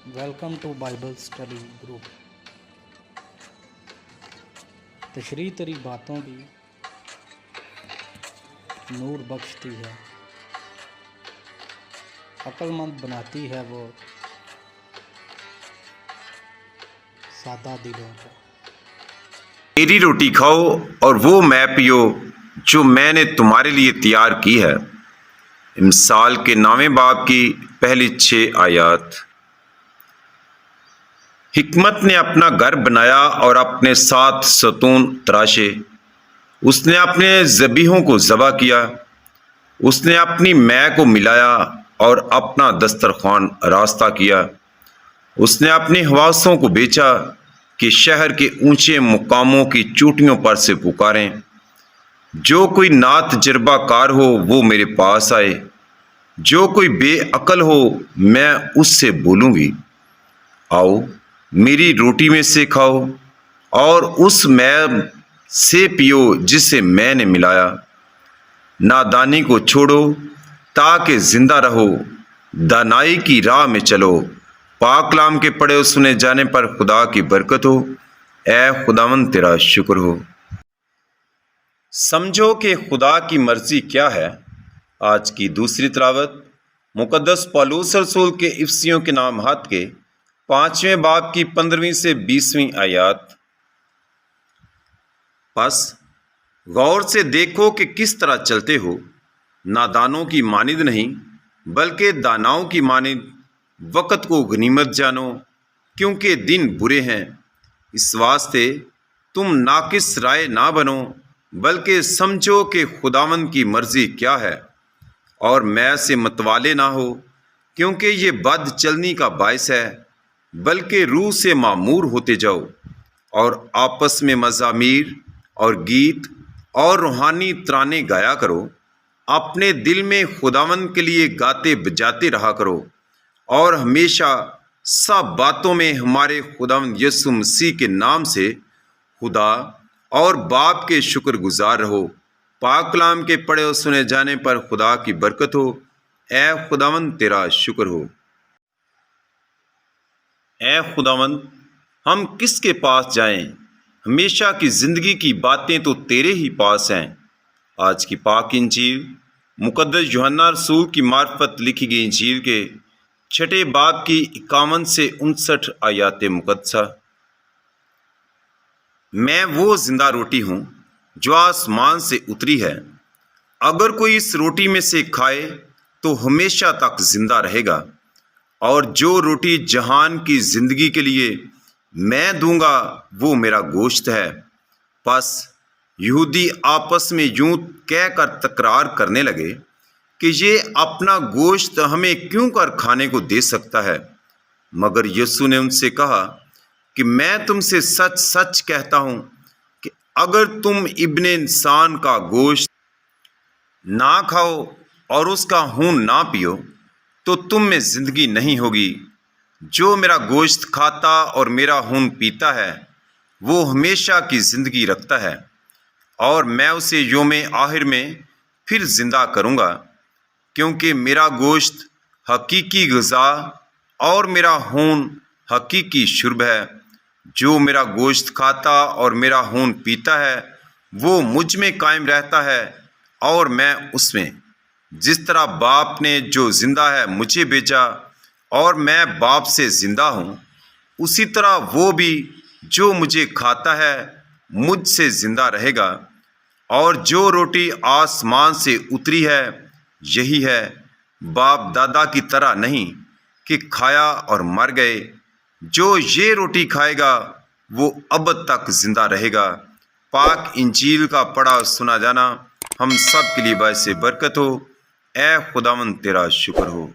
Welcome to Bible study group. تشریح تری باتوں بھی نور بخشتی ہے، عقل مند بناتی ہے وہ سادہ دلوں کو۔ میری روٹی کھاؤ اور وہ میں پیو جو میں نے تمہارے لیے تیار کی ہے۔ امثال کے 9ویں باب کی پہلی 6 آیات۔ حکمت نے اپنا گھر بنایا اور اپنے 7 ستون تراشے۔ اس نے اپنے ذبیحوں کو ذبح کیا، اس نے اپنی مے کو ملایا اور اپنا دسترخوان راستہ کیا۔ اس نے اپنے حواسوں کو بیچا کہ شہر کے اونچے مقاموں کی چوٹیوں پر سے پکاریں۔ جو کوئی نا تجربہ کار ہو وہ میرے پاس آئے، جو کوئی بے عقل ہو میں اس سے بولوں گی، آؤ میری روٹی میں سے کھاؤ اور اس میں سے پیو جسے میں نے ملایا۔ نادانی کو چھوڑو تاکہ زندہ رہو، دانائی کی راہ میں چلو۔ پاک کلام کے پڑھے اور سنے جانے پر خدا کی برکت ہو۔ اے خداوند تیرا شکر ہو۔ سمجھو کہ خدا کی مرضی کیا ہے۔ آج کی دوسری تلاوت مقدس پولس رسول کے افسیوں کے نامات کے 5ویں باب کی 15ویں سے 20ویں آیات۔ پس غور سے دیکھو کہ کس طرح چلتے ہو، نادانوں کی مانند نہیں بلکہ داناؤں کی مانند۔ وقت کو غنیمت جانو کیونکہ دن برے ہیں۔ اس واسطے تم ناقص رائے نہ بنو بلکہ سمجھو کہ خداوند کی مرضی کیا ہے، اور میں سے متوالے نہ ہو کیونکہ یہ بد چلنی کا باعث ہے، بلکہ روح سے معمور ہوتے جاؤ، اور آپس میں مزامیر اور گیت اور روحانی ترانے گایا کرو۔ اپنے دل میں خداوند کے لیے گاتے بجاتے رہا کرو، اور ہمیشہ سب باتوں میں ہمارے خداوند یسوع مسیح کے نام سے خدا اور باپ کے شکر گزار رہو۔ پاک کلام کے پڑھے اور سنے جانے پر خدا کی برکت ہو۔ اے خداوند تیرا شکر ہو۔ اے خداوند ہم کس کے پاس جائیں؟ ہمیشہ کی زندگی کی باتیں تو تیرے ہی پاس ہیں۔ آج کی پاک انجیل مقدس یوحنا رسول کی معرفت لکھی گئی انجیل کے 6 باب کی 51 سے 59 آیات مقدسہ۔ میں وہ زندہ روٹی ہوں جو آسمان سے اتری ہے۔ اگر کوئی اس روٹی میں سے کھائے تو ہمیشہ تک زندہ رہے گا، اور جو روٹی جہان کی زندگی کے لیے میں دوں گا وہ میرا گوشت ہے۔ پس یہودی آپس میں یوں کہہ کر تکرار کرنے لگے کہ یہ اپنا گوشت ہمیں کیوں کر کھانے کو دے سکتا ہے؟ مگر یسوع نے ان سے کہا کہ میں تم سے سچ سچ کہتا ہوں کہ اگر تم ابن انسان کا گوشت نہ کھاؤ اور اس کا خون نہ پیو تو تم میں زندگی نہیں ہوگی۔ جو میرا گوشت کھاتا اور میرا خون پیتا ہے وہ ہمیشہ کی زندگی رکھتا ہے، اور میں اسے یوم آخر میں پھر زندہ کروں گا، کیونکہ میرا گوشت حقیقی غذا اور میرا خون حقیقی شرب ہے۔ جو میرا گوشت کھاتا اور میرا خون پیتا ہے وہ مجھ میں قائم رہتا ہے اور میں اس میں۔ جس طرح باپ نے جو زندہ ہے مجھے بھیجا اور میں باپ سے زندہ ہوں، اسی طرح وہ بھی جو مجھے کھاتا ہے مجھ سے زندہ رہے گا۔ اور جو روٹی آسمان سے اتری ہے یہی ہے، باپ دادا کی طرح نہیں کہ کھایا اور مر گئے۔ جو یہ روٹی کھائے گا وہ ابد تک زندہ رہے گا۔ پاک انجیل کا پڑھا اور سنا جانا ہم سب کے لیے باعث برکت ہو۔ اے خداوند تیرا شکر ہو۔